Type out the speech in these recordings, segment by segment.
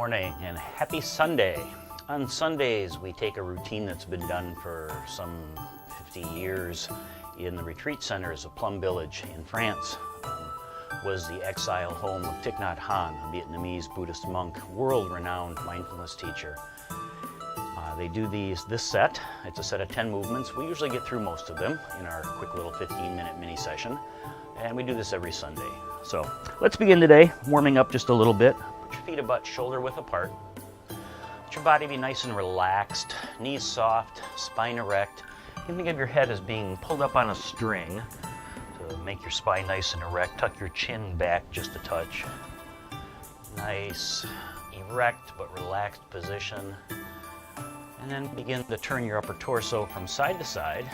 morning and happy Sunday. On Sundays, we take a routine that's been done for some 50 years in the retreat centers of Plum village in France. Was the exile home of Thich Nhat Hanh, a Vietnamese Buddhist monk, world-renowned mindfulness teacher. They do this set. It's a set of 10 movements. We usually get through most of them in our quick little 15-minute mini session. And we do this every Sunday. So let's begin today, warming up just a little bit. Put your feet about shoulder width apart. Let your body be nice and relaxed, knees soft, spine erect. You can think of your head as being pulled up on a string to make your spine nice and erect. Tuck your chin back just a touch. Nice, erect but relaxed position. And then begin to turn your upper torso from side to side.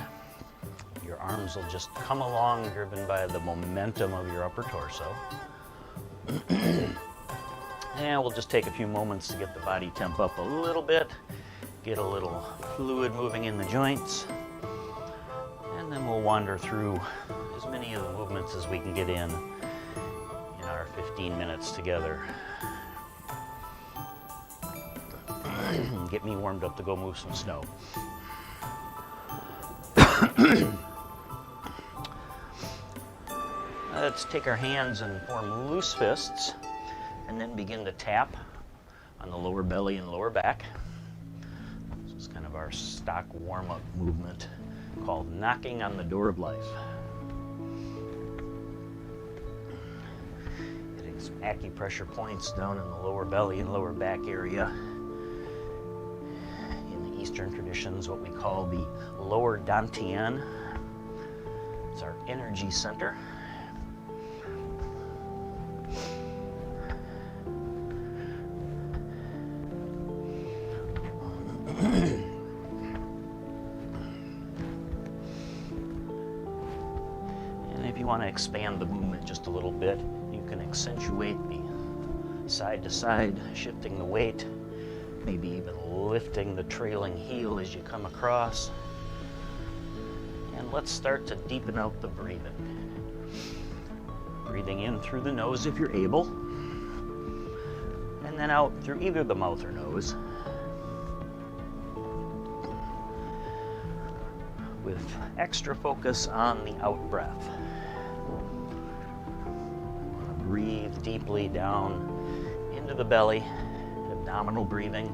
Your arms will just come along, driven by the momentum of your upper torso. And we'll just take a few moments to get the body temp up a little bit, get a little fluid moving in the joints, and then we'll wander through as many of the movements as we can get in our 15 minutes together. Get me warmed up to go move some snow. Let's take our hands and form loose fists and then begin to tap on the lower belly and lower back. This is kind of our stock warm-up movement called knocking on the door of life. Getting some acupressure points down in the lower belly and lower back area. In the Eastern traditions, what we call the lower dantian. It's our energy center. If you want to expand the movement just a little bit, you can accentuate the side to side, shifting the weight, maybe even lifting the trailing heel as you come across. And let's start to deepen out the breathing. Breathing in through the nose if you're able, and then out through either the mouth or nose. With extra focus on the out breath. Breathe deeply down into the belly, abdominal breathing.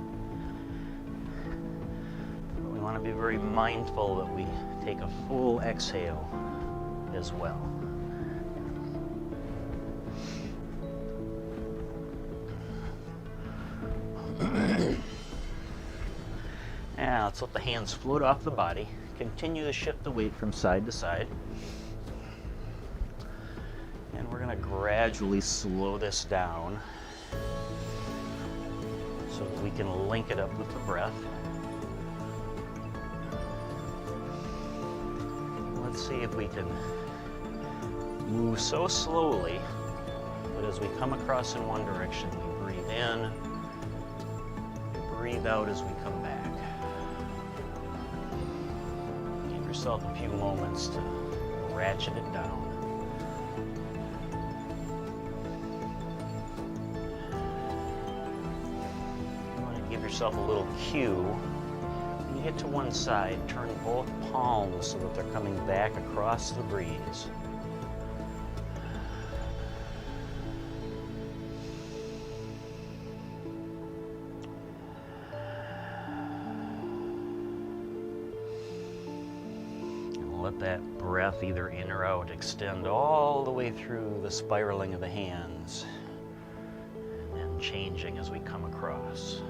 We want to be very mindful that we take a full exhale as well. Now let's let the hands float off the body. Continue to shift the weight from side to side. And we're going to gradually slow this down so that we can link it up with the breath. Let's see if we can move so slowly that as we come across in one direction, we breathe in, breathe out as we come back. Give yourself a few moments to ratchet it down. Give yourself a little cue. When you get to one side, turn both palms so that they're coming back across the breeze. And let that breath, either in or out, extend all the way through the spiraling of the hands, and then changing as we come across.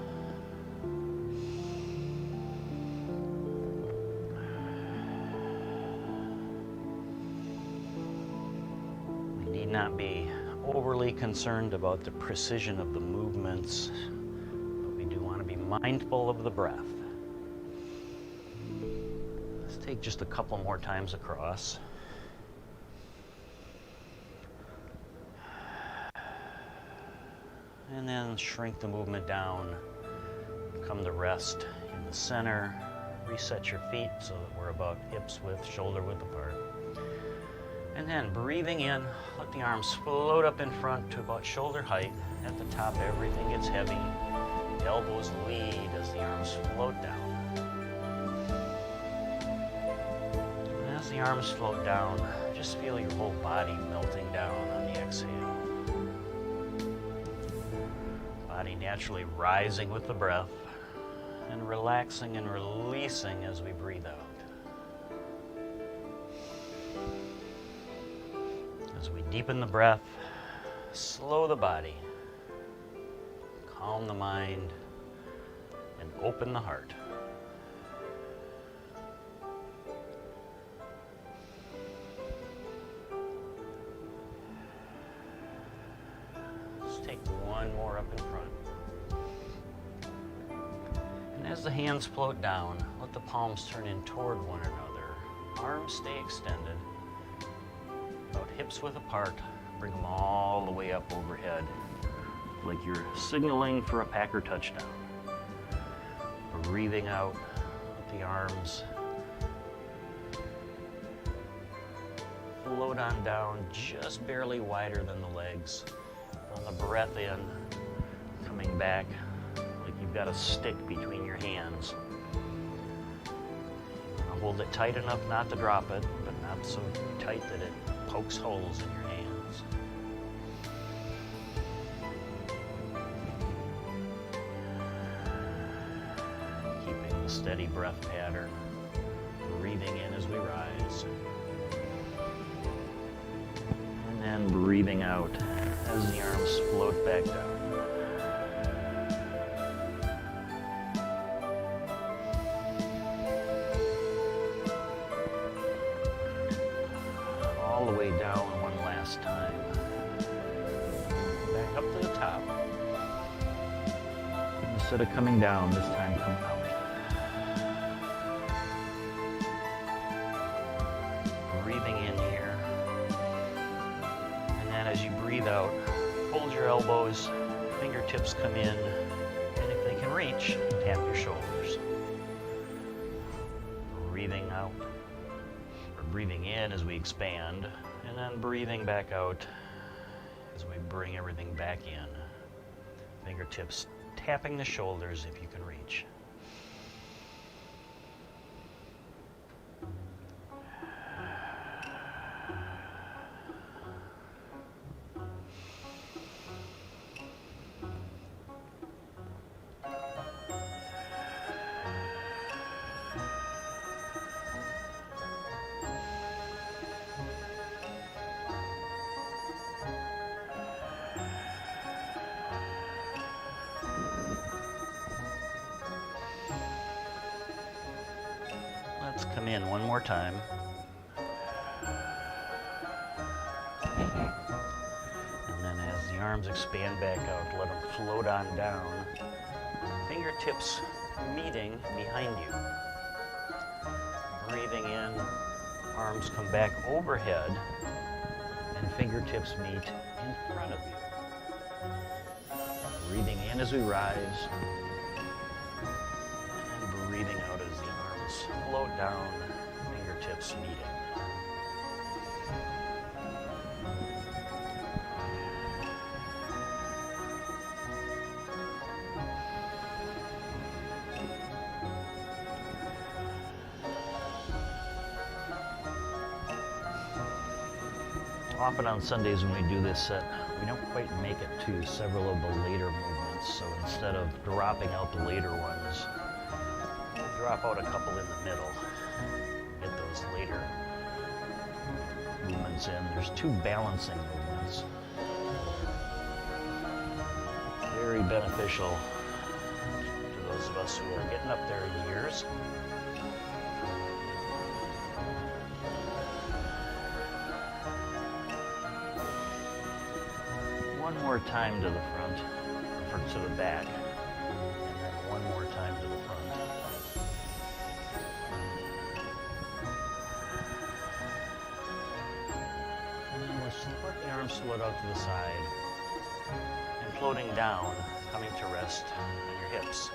Not be overly concerned about the precision of the movements, but we do want to be mindful of the breath. Let's take just a couple more times across. And then shrink the movement down. Come to rest in the center. Reset your feet so that we're about hips width, shoulder width apart. And then breathing in, let the arms float up in front to about shoulder height. At the top, everything gets heavy. Elbows lead as the arms float down. And as the arms float down, just feel your whole body melting down on the exhale. Body naturally rising with the breath and relaxing and releasing as we breathe out. As we deepen the breath, slow the body, calm the mind, and open the heart. Let's take one more up in front. And as the hands float down, let the palms turn in toward one another. Arms stay extended, about hips width apart. Bring them all the way up overhead, like you're signaling for a Packer touchdown. Breathing out with the arms. Float on down, just barely wider than the legs. On the breath in, coming back like you've got a stick between your hands. Hold it tight enough not to drop it, but not so tight that it pokes holes in your hands. Steady breath pattern, breathing in as we rise, and then breathing out as the arms float back down. All the way down one last time. Back up to the top. Instead of coming down, this time come out. Breathing in here, and then as you breathe out, fold your elbows, fingertips come in, and if they can reach, tap your shoulders. Breathing out, or breathing in as we expand, and then breathing back out as we bring everything back in. Fingertips tapping the shoulders if you can reach. Let's come in one more time. And then as the arms expand back out, let them float on down. Fingertips meeting behind you. Breathing in, arms come back overhead, and fingertips meet in front of you. Breathing in as we rise, and breathing out as the arms float down, fingertips meeting. Often on Sundays when we do this set, we don't quite make it to several of the later movements, so instead of dropping out the later ones, we'll drop out a couple in the middle, get those later movements in. There's two balancing movements. Very beneficial to those of us who are getting up there in years. One more time to the front, or to the back, and then one more time to the front. And then we'll let the arms float out to the side, and floating down, coming to rest on your hips.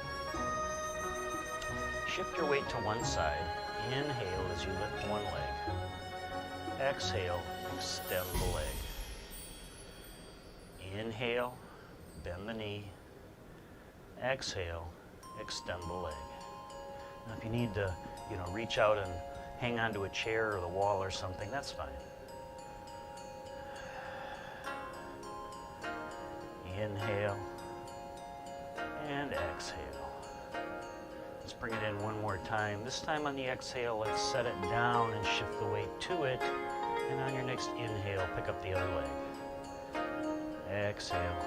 Shift your weight to one side. Inhale as you lift one leg. Exhale, extend the leg. Inhale, bend the knee. Exhale, extend the leg. Now if you need to, reach out and hang onto a chair or the wall or something, that's fine. Inhale and exhale. Let's bring it in one more time. This time on the exhale, let's set it down and shift the weight to it. And on your next inhale, pick up the other leg. Exhale.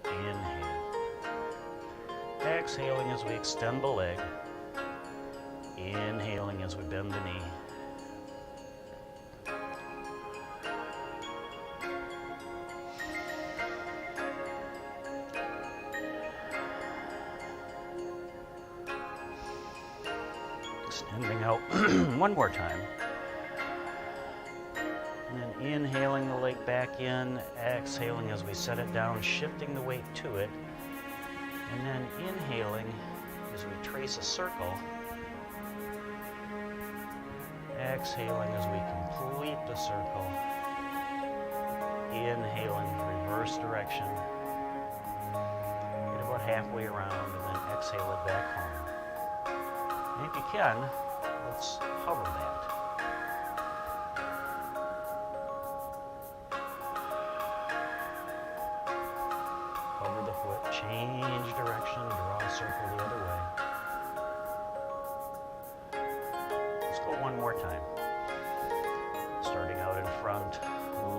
Inhale. Exhaling as we extend the leg. Inhaling as we bend the knee. Extending out one more time. And then inhaling the leg back in, exhaling as we set it down, shifting the weight to it. And then inhaling as we trace a circle. Exhaling as we complete the circle. Inhaling, reverse direction. Get about halfway around and then exhale it back home. And if you can, let's hover that. Hover the foot, change direction, draw a circle the other way. Let's go one more time. Starting out in front,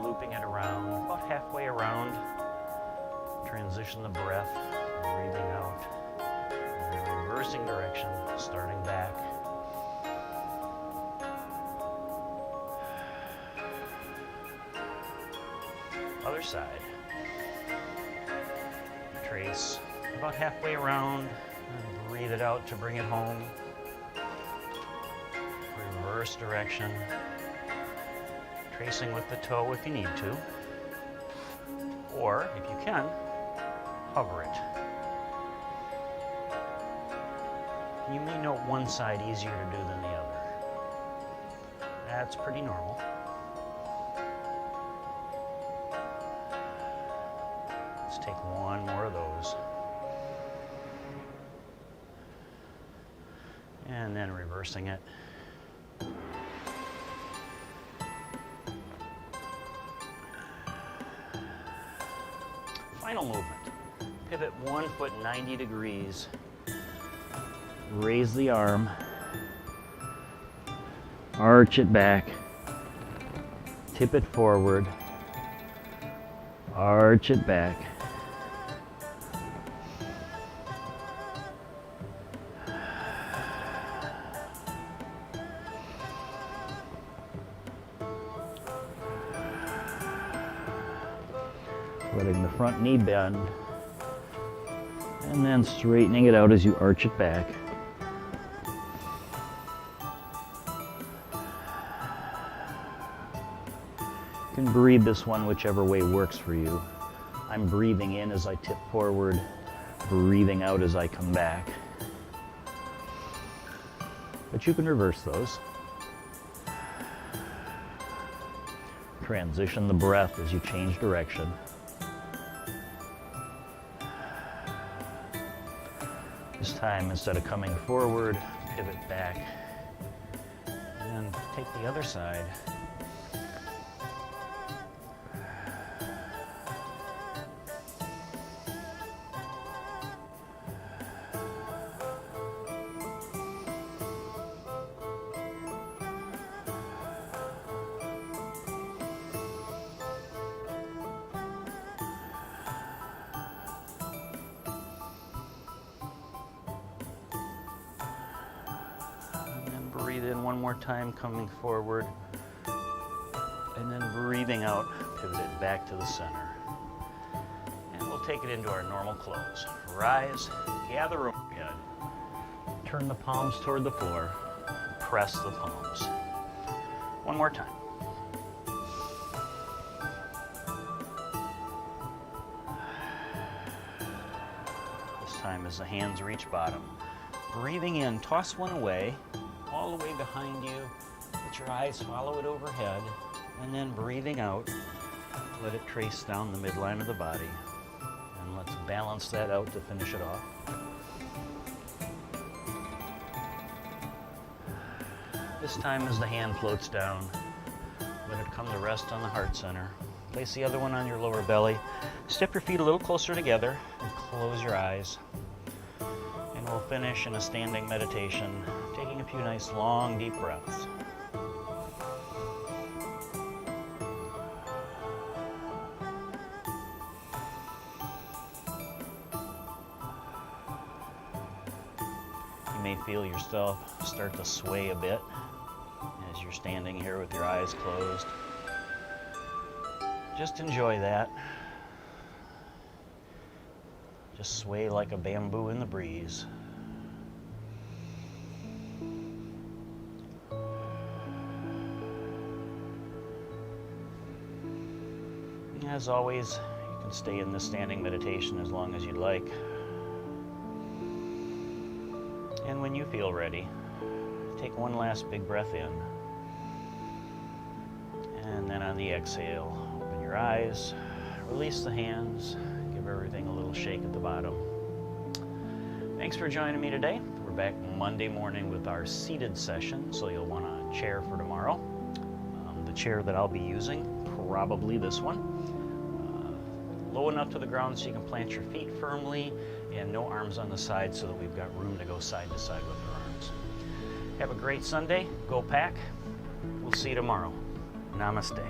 looping it around, about halfway around. Transition the breath, breathing out. And then reversing direction, starting back. Other side. Trace about halfway around and breathe it out to bring it home. Reverse direction. Tracing with the toe if you need to. Or, if you can, hover it. You may note one side easier to do than the other. That's pretty normal. Let's take one more of those. And then reversing it. Final movement. Pivot one foot 90 degrees. Raise the arm. Arch it back. Tip it forward. Arch it back. Letting the front knee bend. And then straightening it out as you arch it back. You can breathe this one whichever way works for you. I'm breathing in as I tip forward, breathing out as I come back. But you can reverse those. Transition the breath as you change direction. This time, instead of coming forward, pivot back. And take the other side. Breathe in one more time, coming forward, and then breathing out, pivot it back to the center. And we'll take it into our normal close. Rise, gather overhead, turn the palms toward the floor, press the palms. One more time. This time as the hands reach bottom. Breathing in, toss one away, all the way behind you. Let your eyes follow it overhead, and then breathing out, let it trace down the midline of the body, and let Let's balance that out to finish it off. This time as the hand floats down, let it come to rest on the heart center. Place the other one on your lower belly. Step your feet a little closer together and close your eyes. And we'll finish in a standing meditation, taking a few nice long deep breaths. You may feel yourself start to sway a bit as you're standing here with your eyes closed. Just enjoy that. Just sway like a bamboo in the breeze. As always, you can stay in this standing meditation as long as you'd like. And when you feel ready, take one last big breath in. And then on the exhale, open your eyes, release the hands, give everything a little shake at the bottom. Thanks for joining me today. We're back Monday morning with our seated session, so you'll want a chair for tomorrow. The chair that I'll be using, probably this one. Low enough to the ground so you can plant your feet firmly, and no arms on the side so that we've got room to go side to side with our arms. Have a great Sunday. Go Pack. We'll see you tomorrow. Namaste.